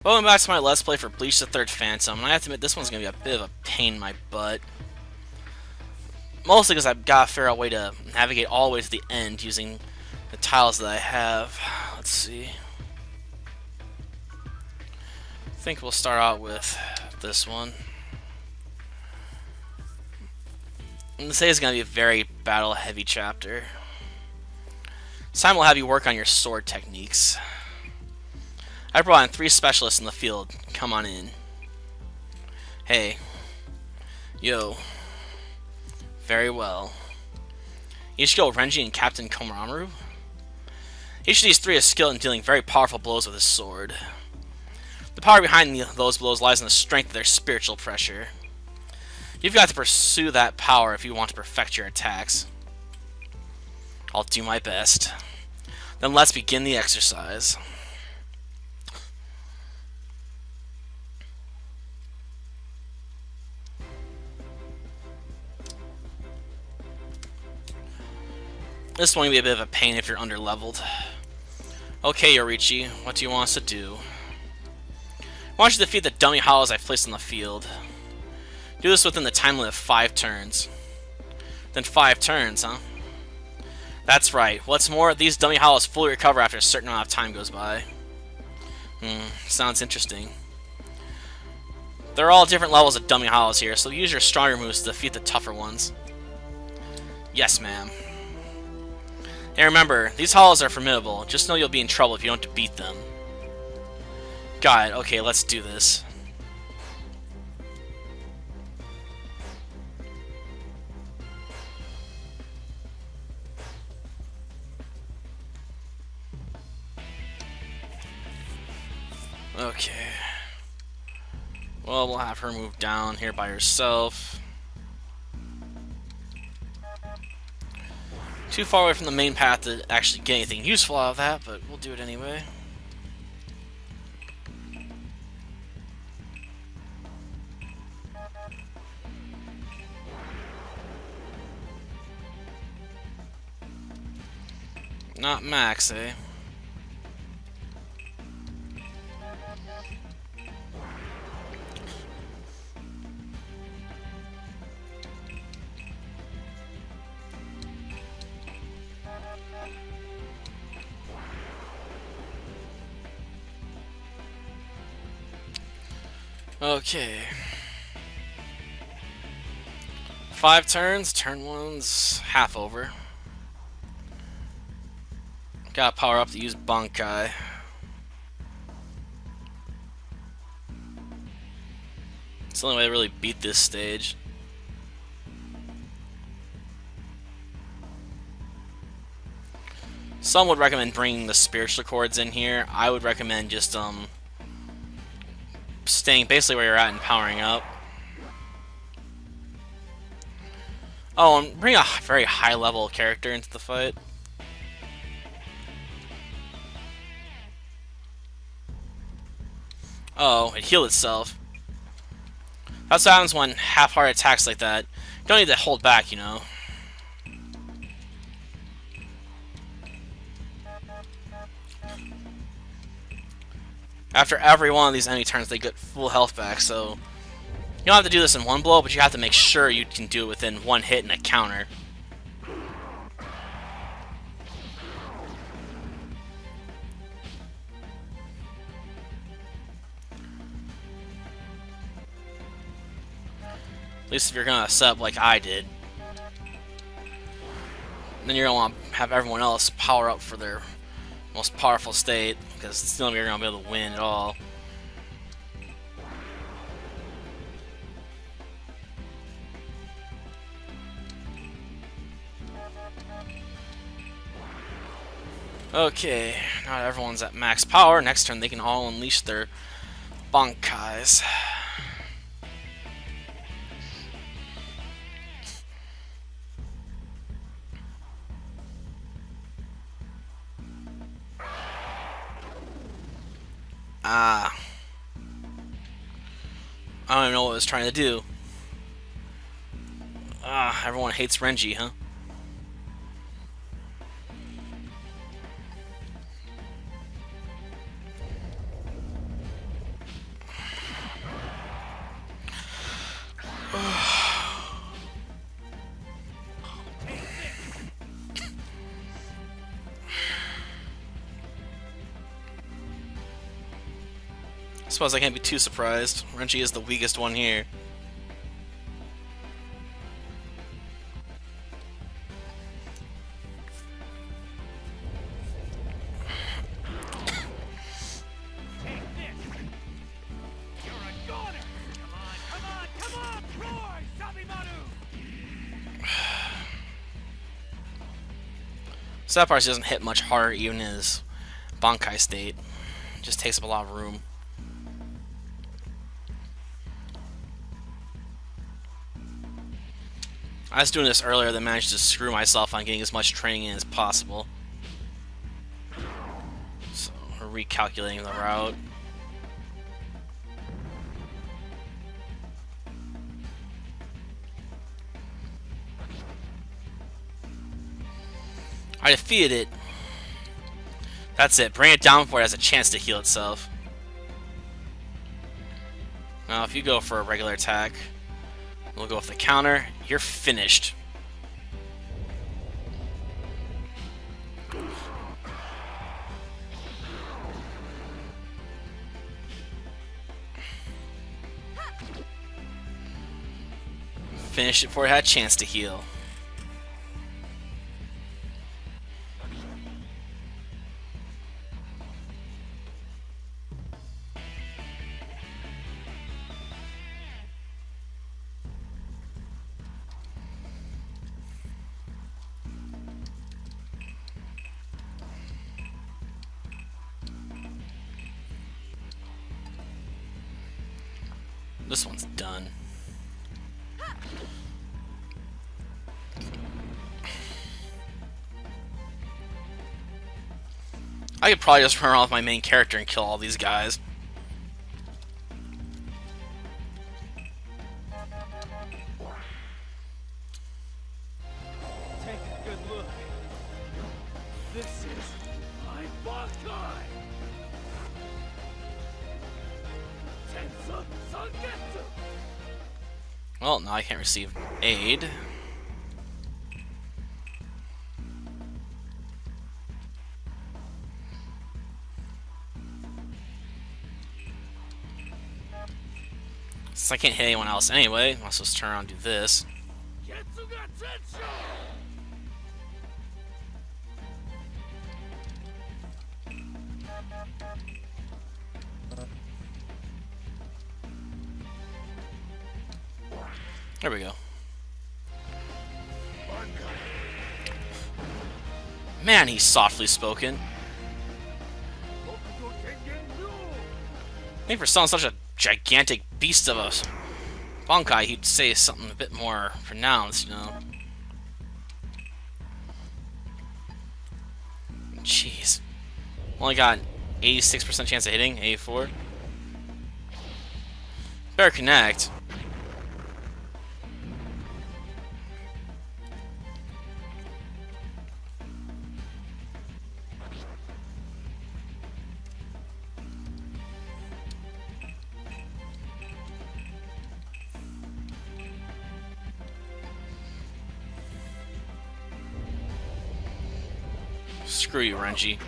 Welcome back to my Let's Play for Bleach the Third Phantom, and I have to admit this one's going to be a bit of a pain in my butt. Mostly because I've got to figure out a way to navigate all the way to the end using the tiles that I have. Let's see. I think we'll start out with this one. I'm going to say it's going to be a very battle-heavy chapter. This time we'll have you work on your sword techniques. I brought in 3 specialists in the field. Come on in. Hey. Yo. Very well. Ichigo, Renji, and Captain Komaru? Each of these 3 is skilled in dealing very powerful blows with his sword. The power behind those blows lies in the strength of their spiritual pressure. You've got to pursue that power if you want to perfect your attacks. I'll do my best. Then let's begin the exercise. This one will be a bit of a pain if you're underleveled. Okay, Yorichi, what do you want us to do? I want you to defeat the dummy hollows I've placed on the field. Do this within the time limit of 5 turns. Then 5 turns, huh? That's right. What's more, these dummy hollows fully recover after a certain amount of time goes by. Sounds interesting. There are all different levels of dummy hollows here, so use your stronger moves to defeat the tougher ones. Yes, ma'am. And remember, these hollows are formidable. Just know you'll be in trouble if you don't beat them. Got it. Okay, let's do this. Okay. Well, we'll have her move down here by herself. Too far away from the main path to actually get anything useful out of that, but we'll do it anyway. Not max, eh? Okay. 5 turns, turn 1's half over. Gotta power up to use bankai. It's the only way to really beat this stage. Some would recommend bringing the spiritual chords in here. I would recommend just staying basically where you're at and powering up. Oh, and bring a very high level character into the fight. Oh, it healed itself. That's what happens when half-hearted attacks like that. You don't need to hold back, you know. After every one of these enemy turns, they get full health back, so you don't have to do this in one blow, but you have to make sure you can do it within 1 hit and a counter. At least if you're gonna set up like I did. Then you're gonna want to have everyone else power up for their most powerful state, because it's the only way you're gonna be able to win at all. Okay, now that everyone's at max power, next turn they can all unleash their bankais. I don't even know what it was trying to do. Everyone hates Renji, huh? Suppose I can't be too surprised. Renji is the weakest one here. So that part doesn't hit much harder even in his bankai state. It just takes up a lot of room. I was doing this earlier then managed to screw myself on getting as much training in as possible. So we're recalculating the route. I defeated it. That's it. Bring it down before it has a chance to heal itself. Now, if you go for a regular attack, we'll go with the counter. You're finished. Finish it before it had a chance to heal. This one's done. I could probably just run around with my main character and kill all these guys. Take a good look. This is my bankai. Zanjutsu. Well, now I can't receive aid. Since I can't hit anyone else anyway, I'll just turn around and do this. There we go. Man, he's softly spoken. I think for someone such a gigantic beast of a bankai, he'd say something a bit more pronounced, you know. Jeez. Only got 86% chance of hitting, 84. Better connect. Screw you, Renji.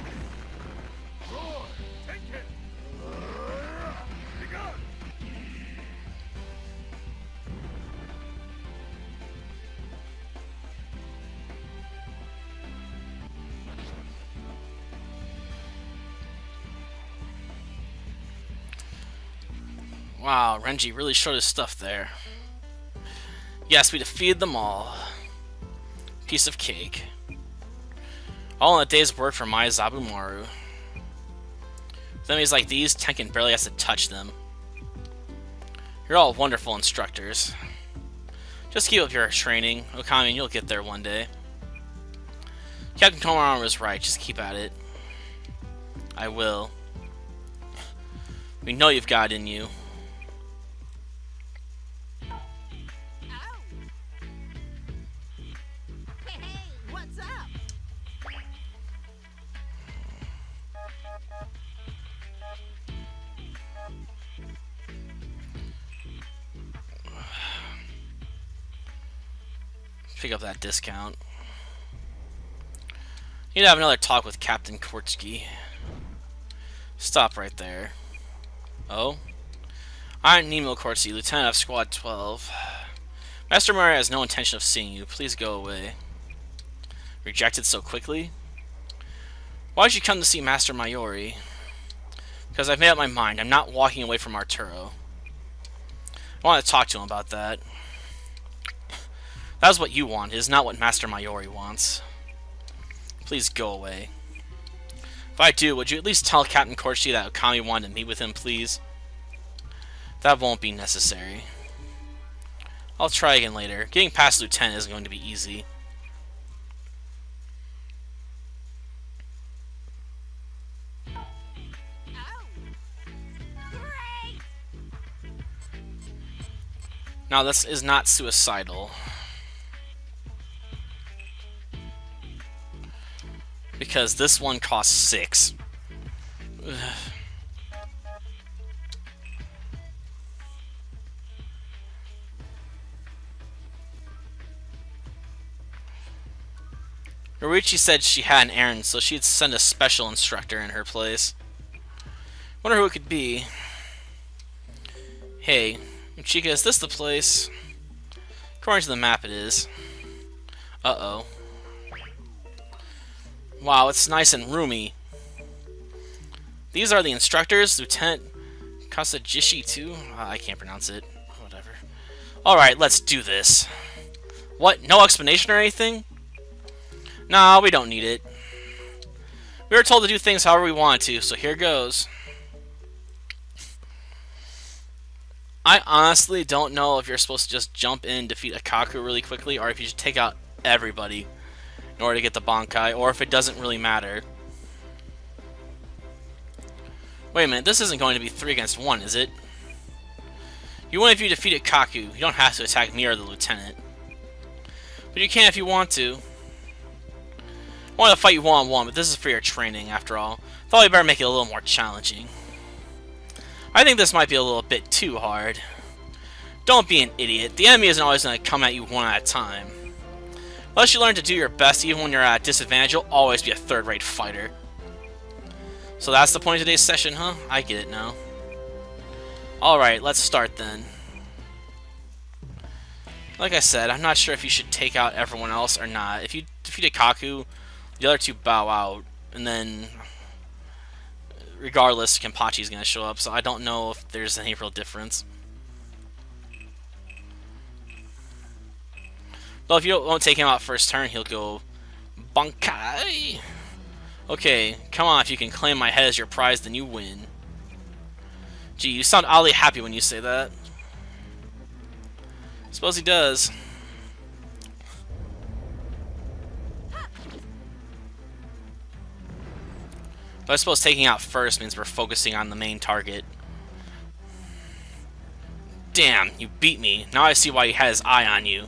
Wow, Renji really showed his stuff there. Yes, we defeated them all. Piece of cake. All in a day's work for my Zabumaru. With enemies like these, Tenken barely has to touch them. You're all wonderful instructors. Just keep up your training, Okami, and you'll get there one day. Captain Komaru was right, just keep at it. I will. We know you've got it in you. Pick up that discount. Need to have another talk with Captain Kurotsuchi. Stop right there. Oh? I'm Nemo Corsi, Lieutenant of Squad 12. Master Murray has no intention of seeing you. Please go away. Rejected so quickly? Why did you come to see Master Mayori? Because I've made up my mind. I'm not walking away from Arturo. I want to talk to him about that. That's what you want. It is not what Master Mayori wants. Please go away. If I do, would you at least tell Captain Corsi that Okami wanted to meet with him, please? That won't be necessary. I'll try again later. Getting past Lieutenant isn't going to be easy. Now, this is not suicidal. Because this one costs 6. Ugh. Yorichi said she had an errand, so she'd send a special instructor in her place. Wonder who it could be. Hey, Chica, is this the place? According to the map, it is. Uh-oh. Wow, it's nice and roomy. These are the instructors, Lieutenant Kasajishi too? I can't pronounce it. Whatever. Alright, let's do this. What? No explanation or anything? Nah, we don't need it. We were told to do things however we want to, so here goes. I honestly don't know if you're supposed to just jump in and defeat Akaku really quickly, or if you should take out everybody in order to get the bankai, or if it doesn't really matter. Wait a minute, this isn't going to be 3 against 1, is it? You win if you defeat Akaku. You don't have to attack me or the lieutenant. But you can if you want to. I want to fight you one-on-one, but this is for your training, after all. Thought we better make it a little more challenging. I think this might be a little bit too hard. Don't be an idiot. The enemy isn't always going to come at you one at a time. Unless you learn to do your best, even when you're at a disadvantage, you'll always be a third-rate fighter. So that's the point of today's session, huh? I get it now. Alright, let's start then. Like I said, I'm not sure if you should take out everyone else or not. If you defeat Kaku, the other 2 bow out, and then regardless, Kenpachi's going to show up, so I don't know if there's any real difference. Well, if you won't take him out first turn, he'll go bankai. Okay, come on, if you can claim my head as your prize, then you win. Gee, you sound oddly happy when you say that. Suppose he does. But I suppose taking out first means we're focusing on the main target. Damn, you beat me. Now I see why he had his eye on you.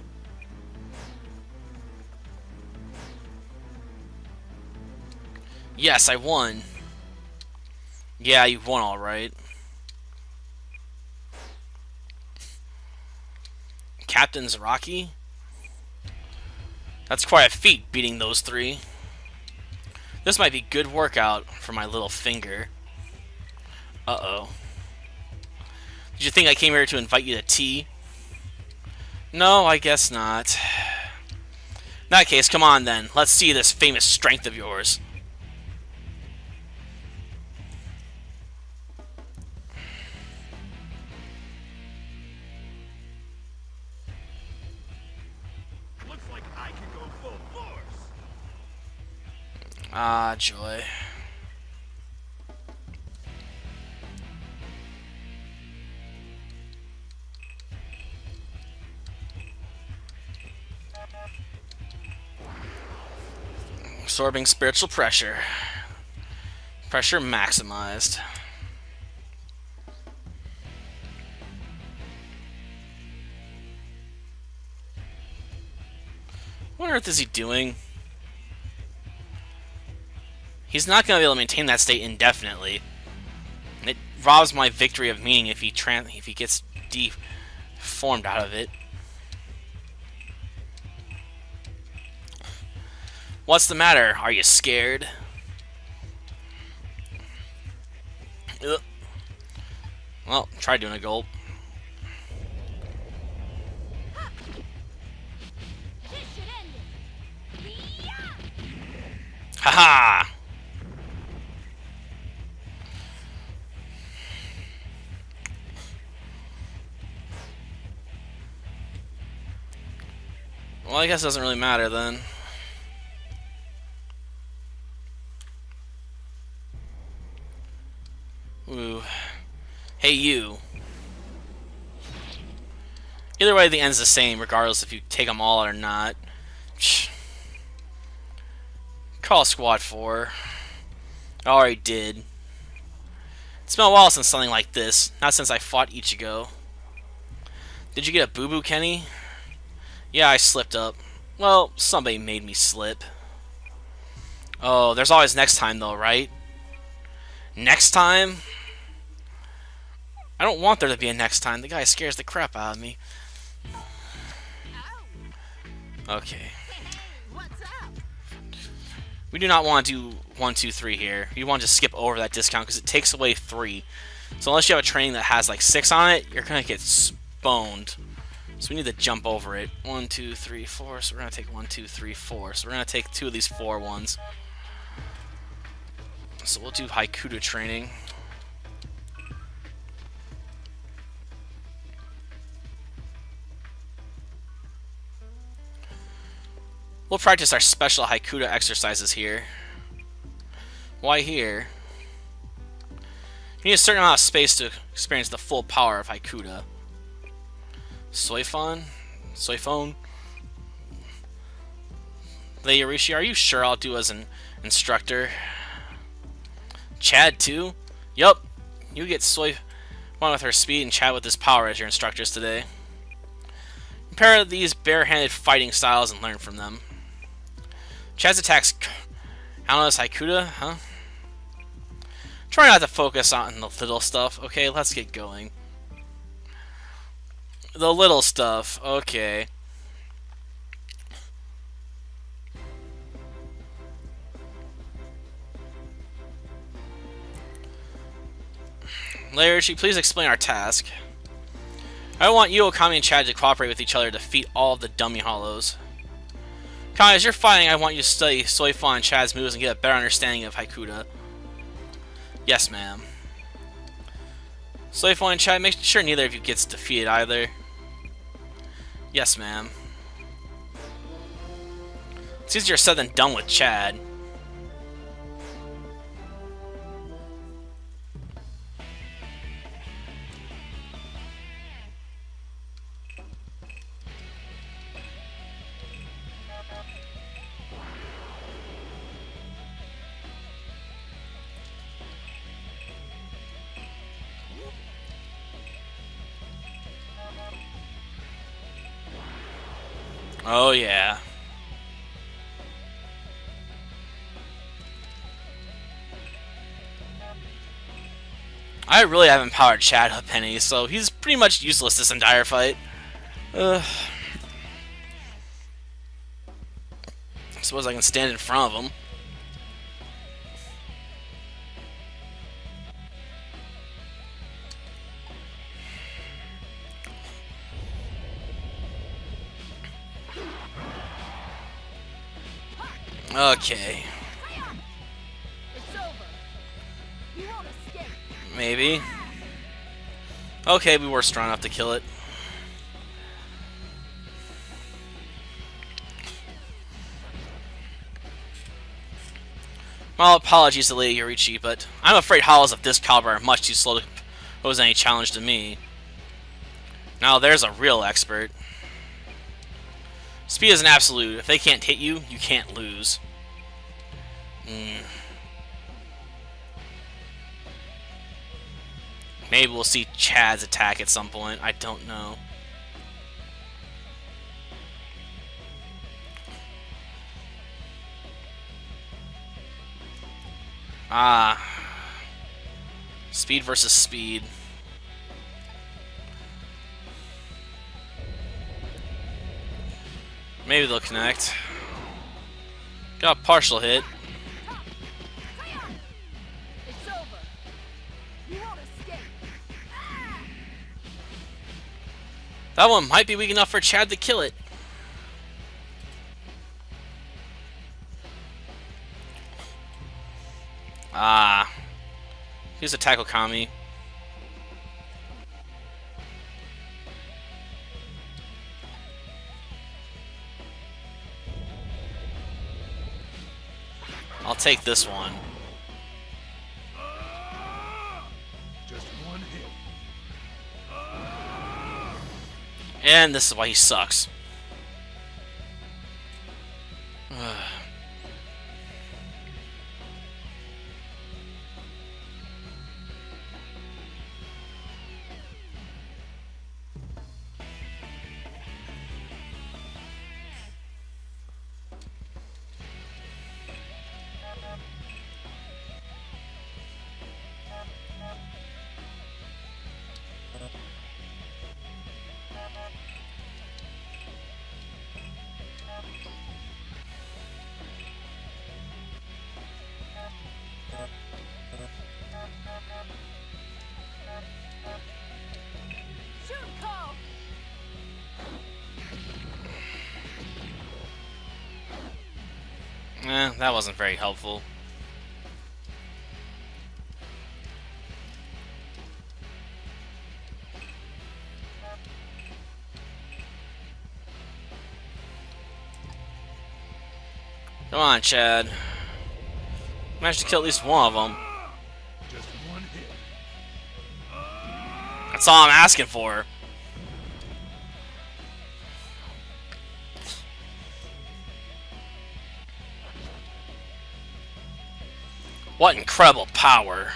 Yes, I won. Yeah, you won alright. Captain Zaraki? That's quite a feat, beating those 3. This might be good workout for my little finger. Uh-oh. Did you think I came here to invite you to tea? No, I guess not. In that case, come on then. Let's see this famous strength of yours. Looks like I can go full force. Ah, joy. Absorbing spiritual pressure. Pressure maximized. What on earth is he doing? He's not going to be able to maintain that state indefinitely. And it robs my victory of meaning if he gets deformed out of it. What's the matter? Are you scared? Ugh. Well, try doing a gulp. This should end it. Yeah. Haha! Well, I guess it doesn't really matter then. Ooh. Hey, you. Either way, the end's the same, regardless if you take them all out or not. Psh. Call Squad 4. I already did. It's been a while since something like this. Not since I fought Ichigo. Did you get a boo-boo, Kenny? Yeah, I slipped up. Well, somebody made me slip. Oh, there's always next time, though, right? Next time? I don't want there to be a next time. The guy scares the crap out of me. Okay. What's up? We do not want to do 1, 2, 3 here. You want to just skip over that discount because it takes away 3. So unless you have a training that has like 6 on it, you're going to get boned. So we need to jump over it. 1, 2, 3, 4. So we're going to take 1, 2, 3, 4. So we're going to take 2 of these 4 ones. So we'll do Hakuda training. We'll practice our special Hakuda exercises here. Why here? You need a certain amount of space to experience the full power of Hakuda. Soifon? Soifon? Lei Yorishi, are you sure I'll do as an instructor? Chad too? Yup. You get Soifon with her speed and Chad with his power as your instructors today. Compare these barehanded fighting styles and learn from them. Chad's attacks Analyze Hakuda, huh? Try not to focus on the little stuff. Okay, let's get going. The little stuff. Okay. Laird, please explain our task. I want you, Okami, and Chad to cooperate with each other to defeat all of the dummy hollows. Okami, as you're fighting, I want you to study Soifon and Chad's moves and get a better understanding of Hakuda. Yes, ma'am. Soifon and Chad, make sure neither of you gets defeated either. Yes, ma'am. It's easier said than done with Chad. Oh, yeah. I really haven't powered Chad up any, so he's pretty much useless this entire fight. I suppose I can stand in front of him. Okay. It's over. You won't escape. Maybe. Okay, we were strong enough to kill it. Well, apologies to Lady Yorichi, but I'm afraid hollows of this caliber are much too slow to pose any challenge to me. Now there's a real expert. Speed is an absolute. If they can't hit you, you can't lose. Maybe we'll see Chad's attack at some point. I don't know. Ah. Speed versus speed. Maybe they'll connect. Got a partial hit. It's over. You won't escape. That one might be weak enough for Chad to kill it. Ah. Here's a tackle Kami. I'll take this one. Just one hit. And this is why he sucks. Shunko! That wasn't very helpful. Come on, Chad. Managed to kill at least one of them. Just one hit. That's all I'm asking for. What incredible power.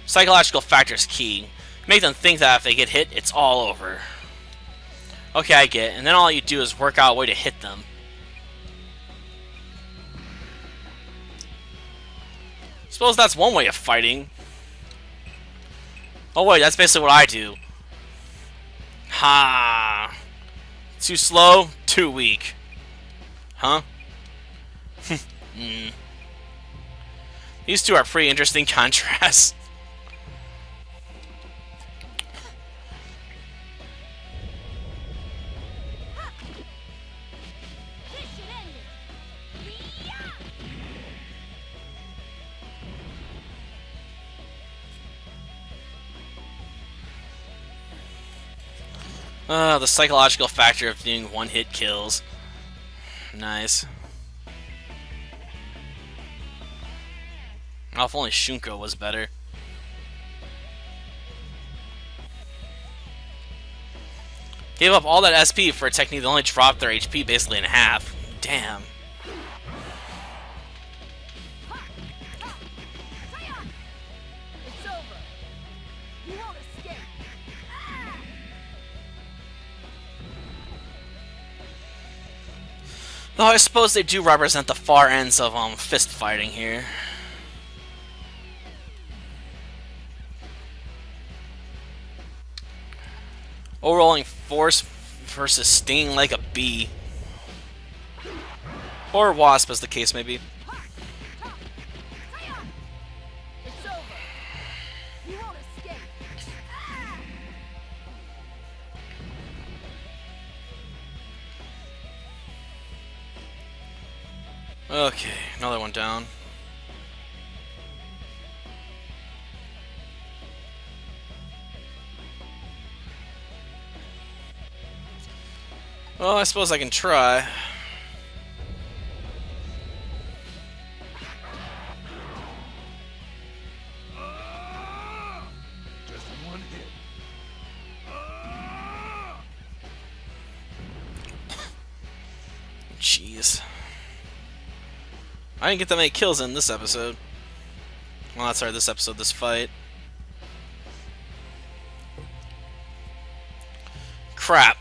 Psychological factor is key. Make them think that if they get hit, it's all over. Okay, I get it. And then all you do is work out a way to hit them. Suppose that's one way of fighting. Oh wait, that's basically what I do. Ha! Too slow, too weak. Huh? These two are pretty interesting contrasts. This should end it. The psychological factor of doing one-hit kills. Nice. Oh, if only Shunko was better. Gave up all that SP for a technique that only dropped their HP basically in half. Damn. It's over. You won't escape. Though I suppose they do represent the far ends of fist fighting here. Overrolling force versus stinging like a bee. Or wasp, as the case may be. It's over. You won't escape. Okay, another one down. Well, I suppose I can try. Just one hit. Jeez. I didn't get that many kills in this episode. Well, not sorry, this episode, this fight. Crap.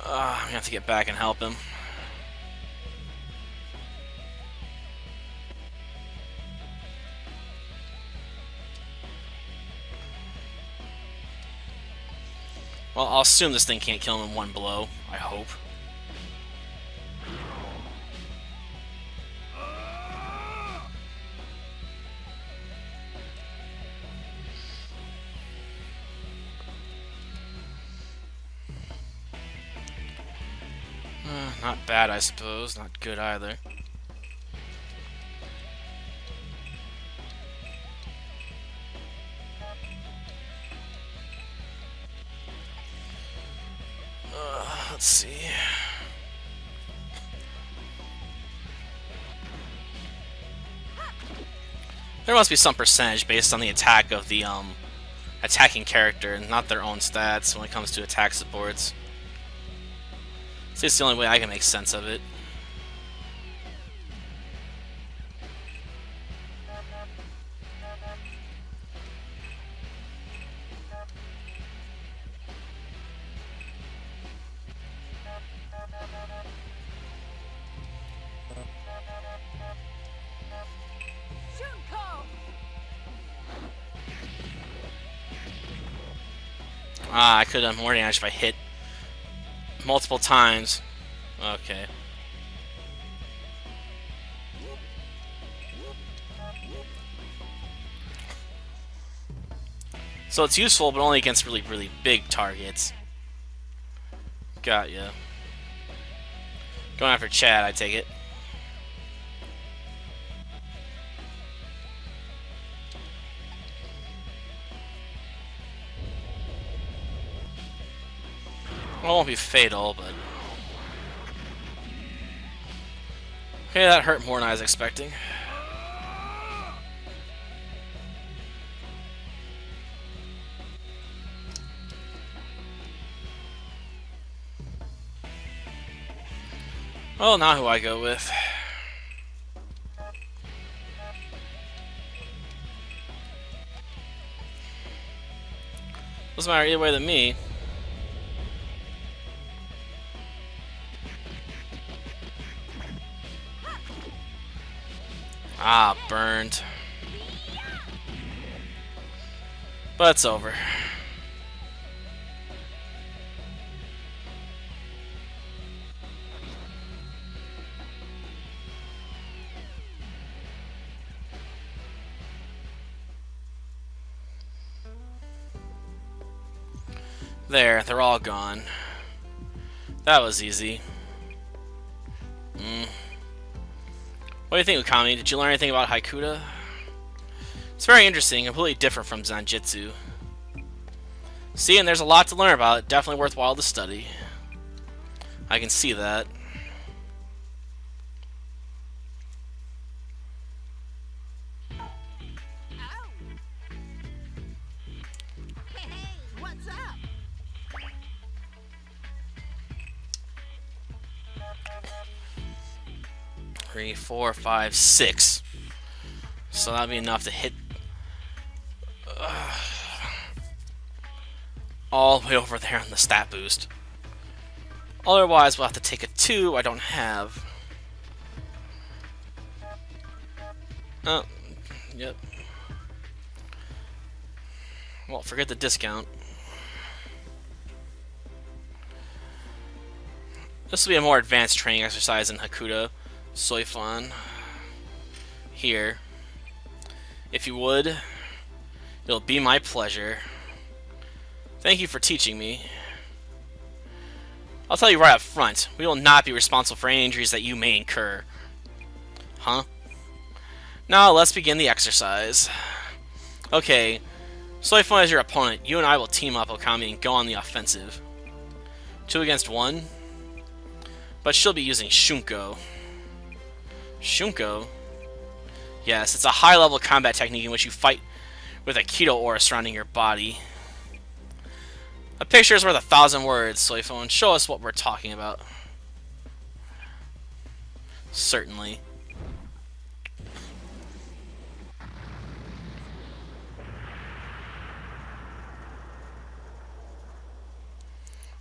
I'm gonna have to get back and help him. Well, I'll assume this thing can't kill him in one blow. I hope. Not bad, I suppose. Not good either. Let's see. There must be some percentage based on the attack of the attacking character, and not their own stats when it comes to attack supports. So it's the only way I can make sense of it. Shunko! Ah, I could have done more damage if I hit multiple times. Okay. So it's useful, but only against really, really big targets. Got ya. Going after Chad, I take it. Well, it won't be fatal, but... Okay, that hurt more than I was expecting. Well, now who I go with. Doesn't matter either way than me. Ah, burned. But it's over. There, they're all gone. That was easy. What do you think, Ukami? Did you learn anything about Hakuda? It's very interesting, completely different from Zanjutsu. See, and there's a lot to learn about it. Definitely worthwhile to study. I can see that. Hey, what's up? 3, 4, 5, 6. So that'd be enough to hit all the way over there on the stat boost. Otherwise, we'll have to take a 2 I don't have. Oh, yep. Well, forget the discount. This will be a more advanced training exercise in Hakuda. Soifan. Here. If you would, it'll be my pleasure. Thank you for teaching me. I'll tell you right up front, we will not be responsible for any injuries that you may incur. Huh? Now, let's begin the exercise. Okay, Soifan is your opponent. You and I will team up, Okami, and go on the offensive. 2 against 1. But she'll be using Shunko. Shunko? Yes, it's a high-level combat technique in which you fight with a Keto aura surrounding your body. A picture is worth 1,000 words, Soifon. Show us what we're talking about. Certainly.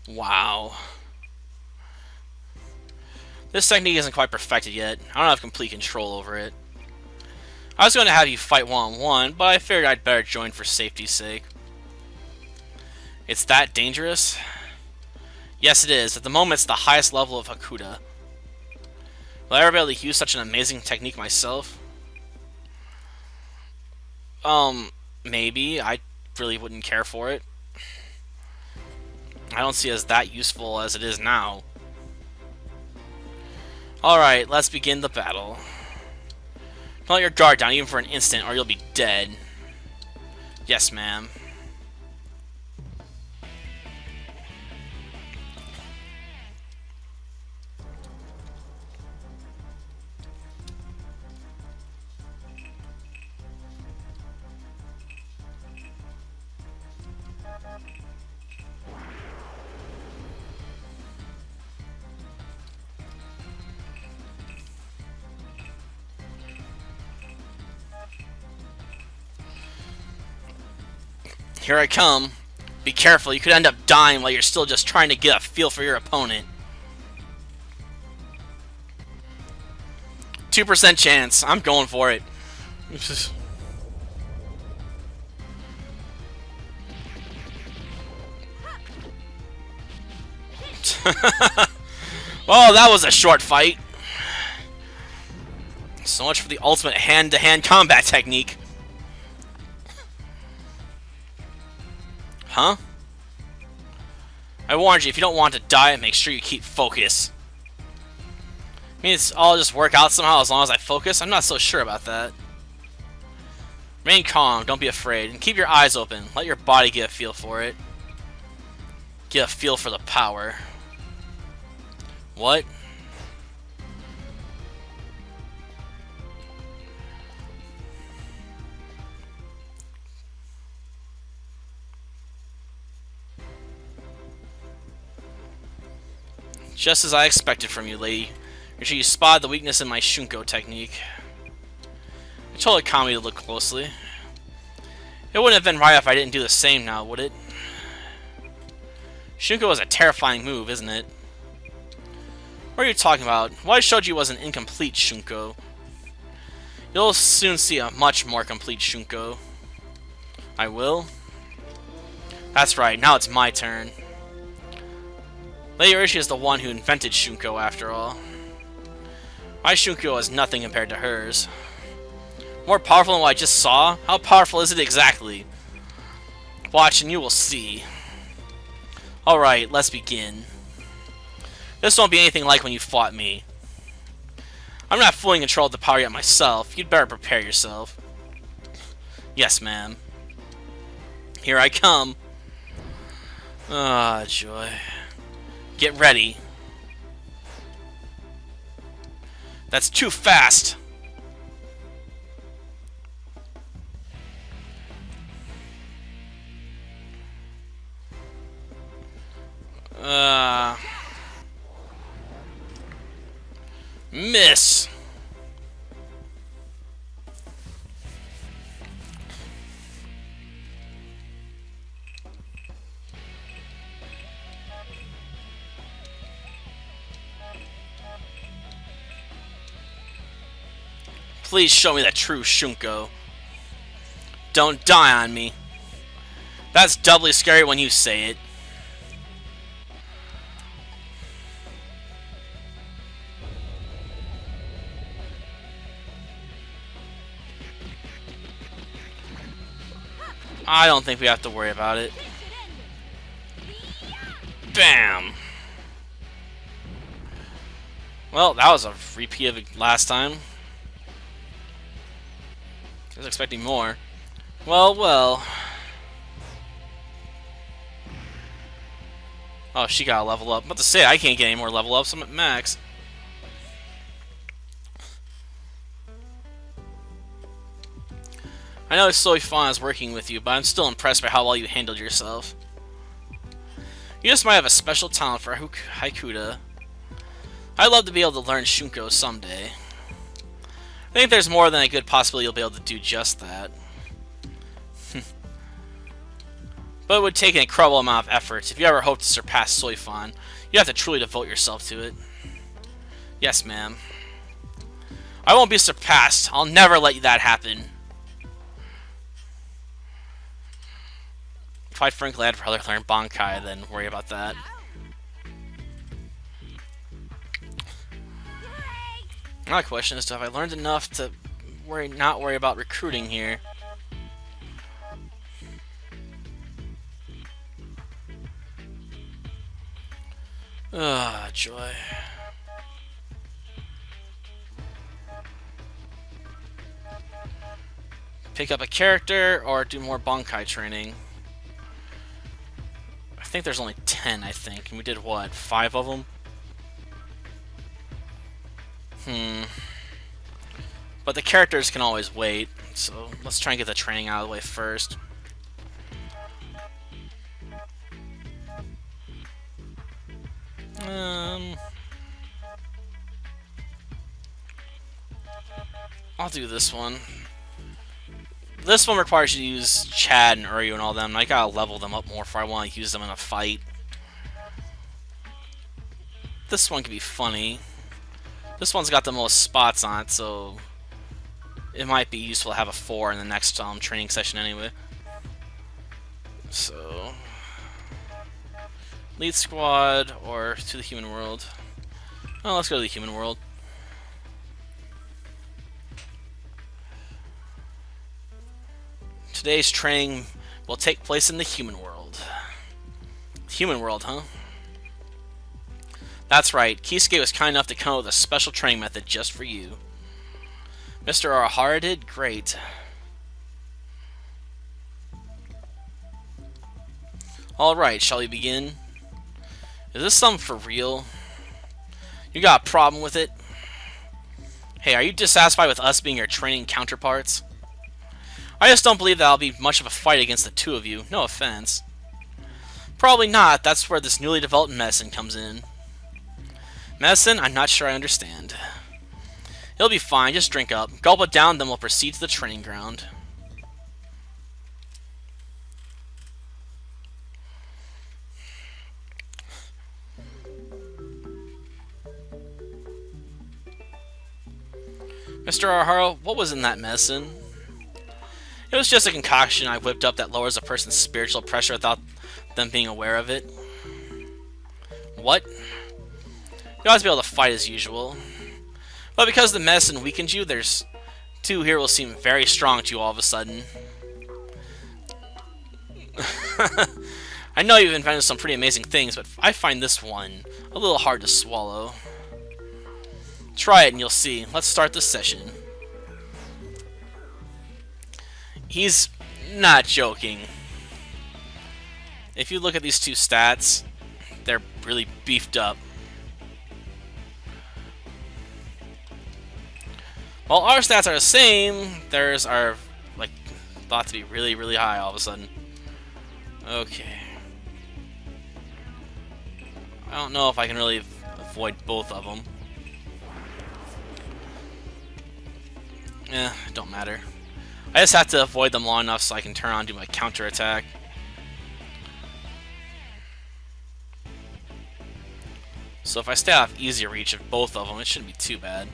Wow. This technique isn't quite perfected yet. I don't have complete control over it. I was going to have you fight one-on-one, but I figured I'd better join for safety's sake. It's that dangerous? Yes, it is. At the moment, it's the highest level of Hakuda. Will I ever be able to use such an amazing technique myself? Maybe. I really wouldn't care for it. I don't see it as that useful as it is now. Alright, let's begin the battle. Don't let your guard down even for an instant or you'll be dead. Yes, ma'am. Here I come. Be careful, you could end up dying while you're still just trying to get a feel for your opponent. 2% chance. I'm going for it. Well, that was a short fight. So much for the ultimate hand-to-hand combat technique. Huh? I warned you, if you don't want to die, make sure you keep focus. Means I'll just work out somehow as long as I focus? I'm not so sure about that. Remain calm, don't be afraid, and keep your eyes open. Let your body get a feel for it. Get a feel for the power. What? Just as I expected from you, lady. Make sure you spot the weakness in my Shunko technique. I told Akami to look closely. It wouldn't have been right if I didn't do the same now, would it? Shunko is a terrifying move, isn't it? What are you talking about? What I showed you was an incomplete Shunko. You'll soon see a much more complete Shunko. I will? That's right, now it's my turn. Lady Urishi is the one who invented Shunko, after all. My Shunko is nothing compared to hers. More powerful than what I just saw? How powerful is it exactly? Watch and you will see. Alright, let's begin. This won't be anything like when you fought me. I'm not fully in control of the power yet myself. You'd better prepare yourself. Yes, ma'am. Here I come. Ah, joy. Get ready. That's too fast. Miss. Please show me the true Shunko. Don't die on me. That's doubly scary when you say it. I don't think we have to worry about it. Bam! Well, that was a repeat of it last time. I was expecting more. Well, well. Oh, she got a level up. I'm about to say, I can't get any more level ups. I'm at max. I know it's so fun as working with you, but I'm still impressed by how well you handled yourself. You just might have a special talent for Hakuda. I'd love to be able to learn Shunko someday. I think there's more than a good possibility you'll be able to do just that. But it would take an incredible amount of effort. If you ever hope to surpass Soifan, you have to truly devote yourself to it. Yes, ma'am. I won't be surpassed. I'll never let that happen. Quite frankly, I'd rather learn bankai than worry about that. My question is, have I learned enough to not worry about recruiting here? Ah, joy. Pick up a character or do more bankai training. I think there's only 10, I think. And we did what? 5 of them? But the characters can always wait, so let's try and get the training out of the way first. I'll do this one. This one requires you to use Chad and Uryu and all them. I gotta level them up more if I want to use them in a fight. This one could be funny. This one's got the most spots on it, so it might be useful to have a 4 in the next training session anyway. So, lead squad or to the human world. Oh, let's go to the human world. Today's training will take place in the human world. Human world, huh? That's right, Kisuke was kind enough to come up with a special training method just for you. Mr. Arahara did great. Alright, shall we begin? Is this something for real? You got a problem with it? Hey, are you dissatisfied with us being your training counterparts? I just don't believe that'll be much of a fight against the two of you. No offense. Probably not. That's where this newly developed medicine comes in. Medicine? I'm not sure I understand. It'll be fine. Just drink up. Gulp it down, then we'll proceed to the training ground. Mr. Arahara, what was in that medicine? It was just a concoction I whipped up that lowers a person's spiritual pressure without them being aware of it. What? You ought to be able to fight as usual. But because the medicine weakens you, there's two here will seem very strong to you all of a sudden. I know you've invented some pretty amazing things, but I find this one a little hard to swallow. Try it and you'll see. Let's start the session. He's not joking. If you look at these two stats, they're really beefed up. While our stats are the same, theirs are like thought to be really, really high all of a sudden. Okay. I don't know if I can really avoid both of them. It don't matter. I just have to avoid them long enough so I can turn on and do my counter attack. So if I stay out of easy reach of both of them, it shouldn't be too bad.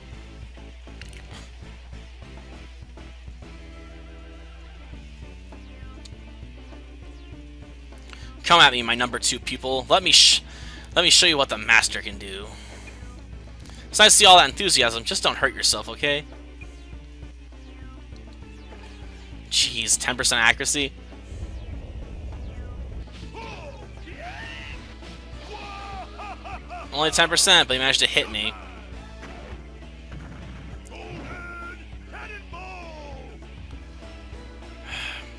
Come at me, my number 2 pupil. Let me show you what the master can do. It's nice to see all that enthusiasm. Just don't hurt yourself, okay? Jeez, 10% accuracy? Only 10%, but he managed to hit me.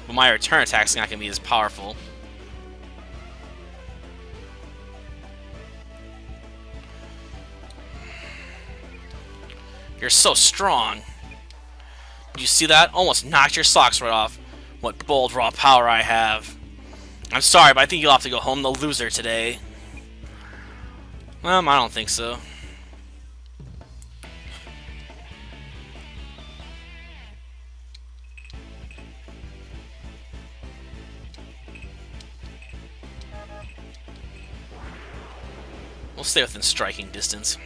But my return attack's not going to be as powerful. You're so strong. Did you see that? Almost knocked your socks right off. What bold raw power I have. I'm sorry, but I think you'll have to go home the loser today. I don't think so. We'll stay within striking distance.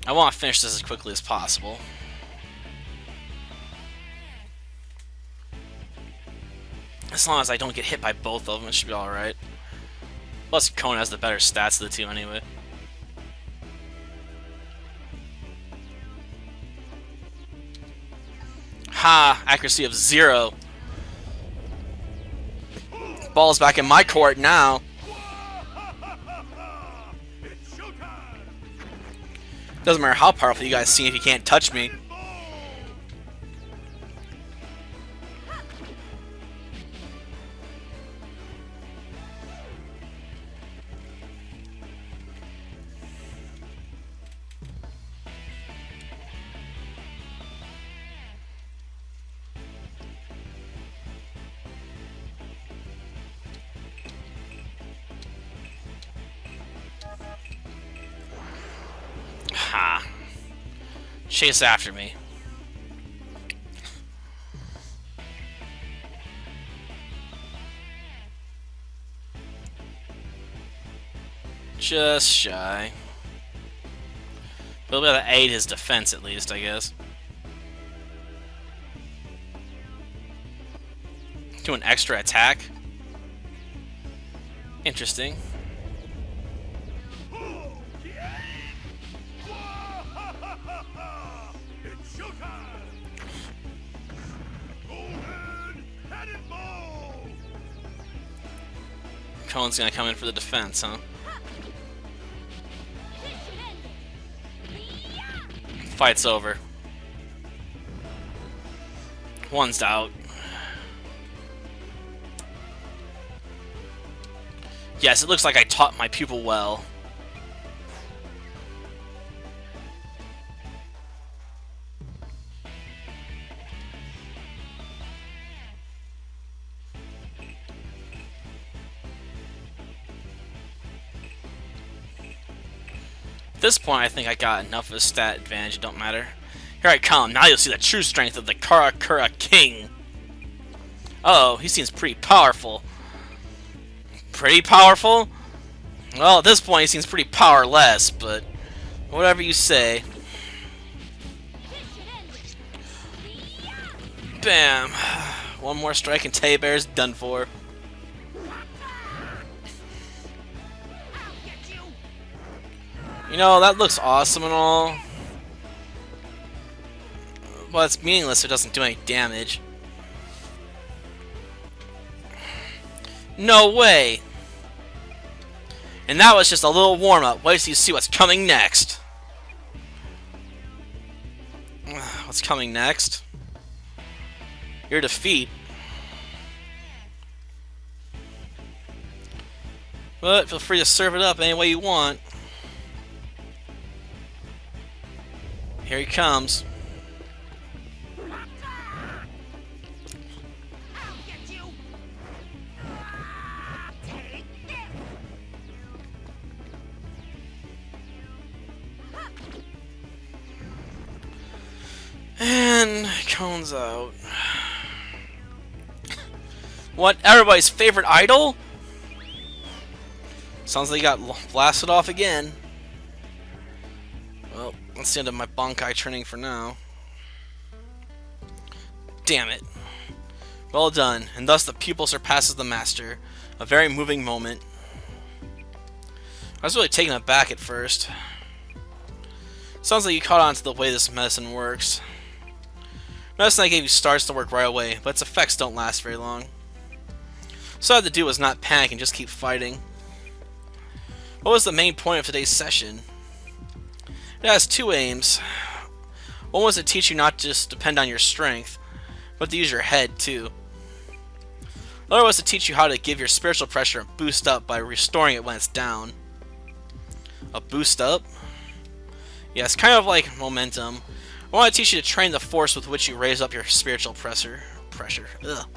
I want to finish this as quickly as possible. As long as I don't get hit by both of them, it should be alright. Plus, Kona has the better stats of the two anyway. Ha! Accuracy of 0. Ball's back in my court now. Doesn't matter how powerful you guys seem if you can't touch me. Chase after me. Just shy. We'll be able to aid his defense at least, I guess. Do an extra attack. Interesting. It's showtime! Golden cannonball! Cohen's gonna come in for the defense, huh? This should end it. Yeah! Fight's over. One's out. Yes, it looks like I taught my pupil well. At this point, I think I got enough of a stat advantage, it don't matter. Here I come, now you'll see the true strength of the Karakura King. Uh oh, he seems pretty powerful. Pretty powerful? Well, at this point, he seems pretty powerless, but whatever you say. This should end it. Yeah! Bam. One more strike and Teddy Bear's done for. I'll get you! You know, that looks awesome and all. Well, it's meaningless if it doesn't do any damage. No way! And that was just a little warm-up. Wait till you see what's coming next. What's coming next? Your defeat. But feel free to serve it up any way you want. Here he comes. I'll get you! Take this! And cones out. What? Everybody's favorite idol? Sounds like he got blasted off again. Well, that's the end of my bankai training for now. Damn it. Well done, and thus the pupil surpasses the master. A very moving moment. I was really taken aback at first. Sounds like you caught on to the way this medicine works. Medicine I gave you starts to work right away, but its effects don't last very long. So all I had to do was not panic and just keep fighting. What was the main point of today's session? It has two aims. One was to teach you not to just depend on your strength, but to use your head too. The other was to teach you how to give your spiritual pressure a boost up by restoring it when it's down. A boost up? Yes, kind of like momentum. I want to teach you to train the force with which you raise up your spiritual pressure. Ugh.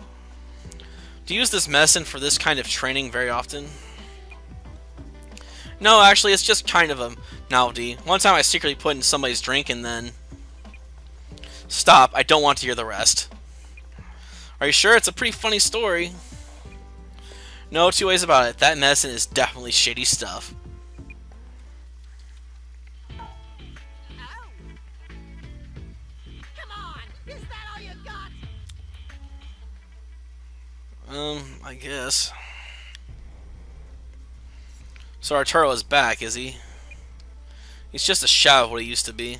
Do you use this medicine for this kind of training very often? No, actually, it's just kind of a novelty. One time I secretly put in somebody's drink and then... Stop, I don't want to hear the rest. Are you sure? It's a pretty funny story. No two ways about it. That medicine is definitely shady stuff. Oh! Come on! Is that all you got? I guess. So Arturo is back, is he? He's just a shadow of what he used to be.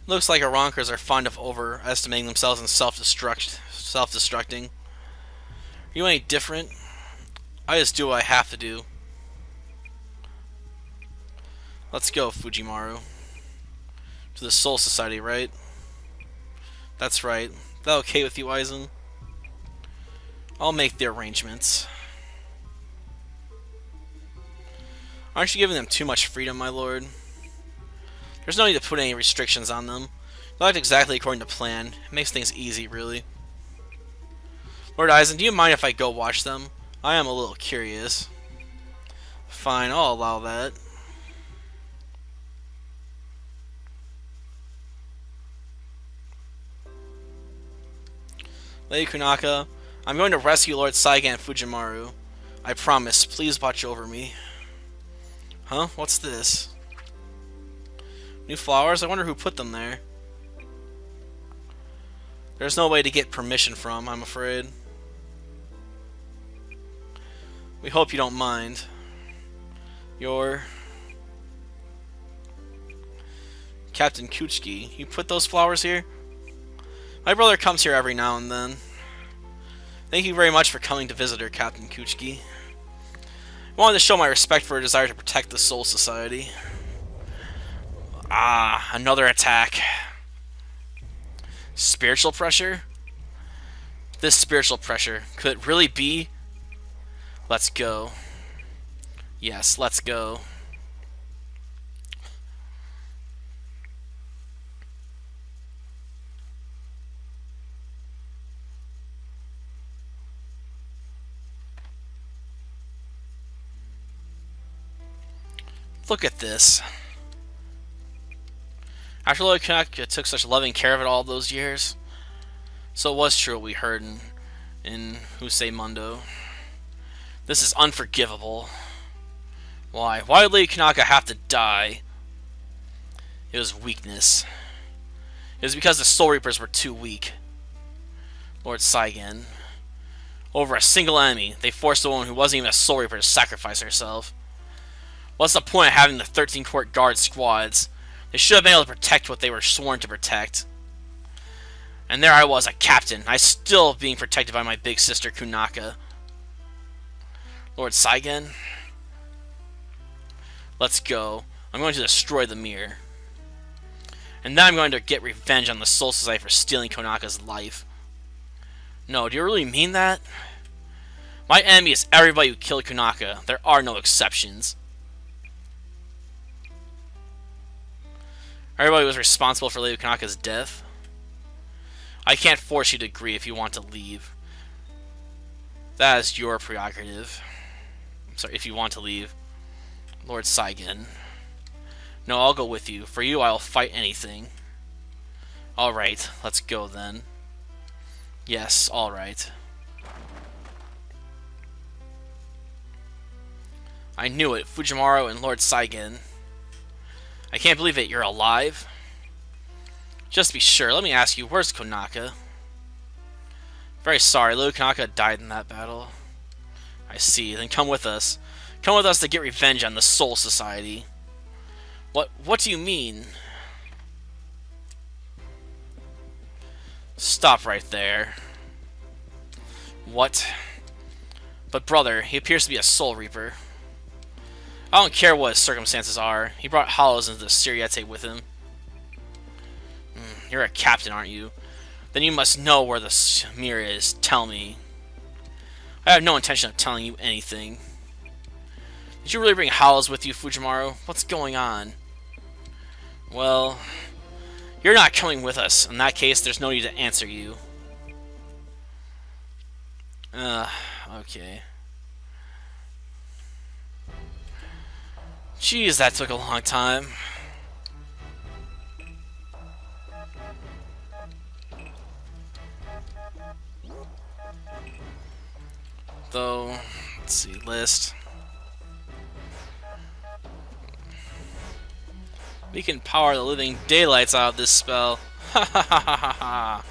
Looks like Arankers are fond of overestimating themselves and self-destructing. Are you any different? I just do what I have to do. Let's go, Fujimaru. To the Soul Society, right? That's right. That okay with you, Aizen? I'll make the arrangements. Aren't you giving them too much freedom, my lord? There's no need to put any restrictions on them. They'll act exactly according to plan. It makes things easy, really. Lord Aizen, do you mind if I go watch them? I am a little curious. Fine, I'll allow that. Lady Kunaka, I'm going to rescue Lord Saigan Fujimaru. I promise, please watch over me. Huh? What's this? New flowers? I wonder who put them there. There's no way to get permission from, I'm afraid. We hope you don't mind. You're... Captain Kuchiki. You put those flowers here? My brother comes here every now and then. Thank you very much for coming to visit her, Captain Kuchiki. I wanted to show my respect for her desire to protect the Soul Society. Ah, another attack. Spiritual pressure? This spiritual pressure, could it really be? Let's go. Yes, let's go. Look at this. After Lord Kunaka took such loving care of it all those years, so it was true what we heard in Husei Mundo. This is unforgivable. Why? Why did Lady Kunaka have to die? It was weakness. It was because the Soul Reapers were too weak. Lord Saigen. Over a single enemy, they forced a woman who wasn't even a Soul Reaper to sacrifice herself. What's the point of having the 13 Court Guard squads? They should have been able to protect what they were sworn to protect. And there I was, a captain. I still being protected by my big sister Kunaka. Lord Saigen? Let's go. I'm going to destroy the mirror. And then I'm going to get revenge on the Soul Society for stealing Konaka's life. No, do you really mean that? My enemy is everybody who killed Kunaka. There are no exceptions. Everybody was responsible for Lady Konaka's death. I can't force you to agree if you want to leave. That is your prerogative. I'm sorry, if you want to leave. Lord Saigen. No, I'll go with you. For you, I'll fight anything. Alright, let's go then. Yes, alright. I knew it. Fujimaru and Lord Saigen. I can't believe it. You're alive? Just to be sure, let me ask you, where's Konaka? Very sorry, Lady Konaka died in that battle. I see. Then come with us. Come with us to get revenge on the Soul Society. What do you mean? Stop right there. What? But brother, he appears to be a Soul Reaper. I don't care what his circumstances are. He brought Hollows into the Siriete with him. You're a captain, aren't you? Then you must know where the mirror is. Tell me. I have no intention of telling you anything. Did you really bring Hollows with you, Fujimaru? What's going on? Well, you're not coming with us. In that case, there's no need to answer you. Okay. Jeez, that took a long time. Though, let's see, list. We can power the living daylights out of this spell. Ha ha ha ha ha ha.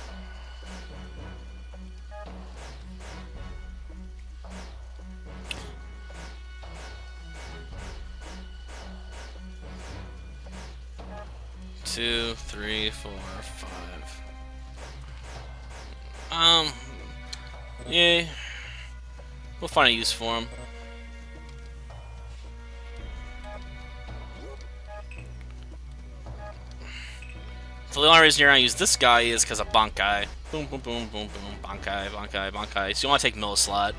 Two, three, four, five. Yeah. We'll find a use for him. So the only reason you're gonna use this guy is because of bankai. Boom, boom, boom, boom, boom. Bankai, bankai, bankai. So you want to take middle slot.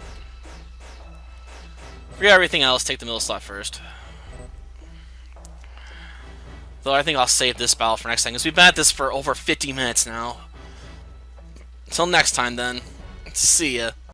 Forget everything else. Take the middle slot first. Though I think I'll save this battle for next time, because we've been at this for over 50 minutes now. Until next time, then. See ya.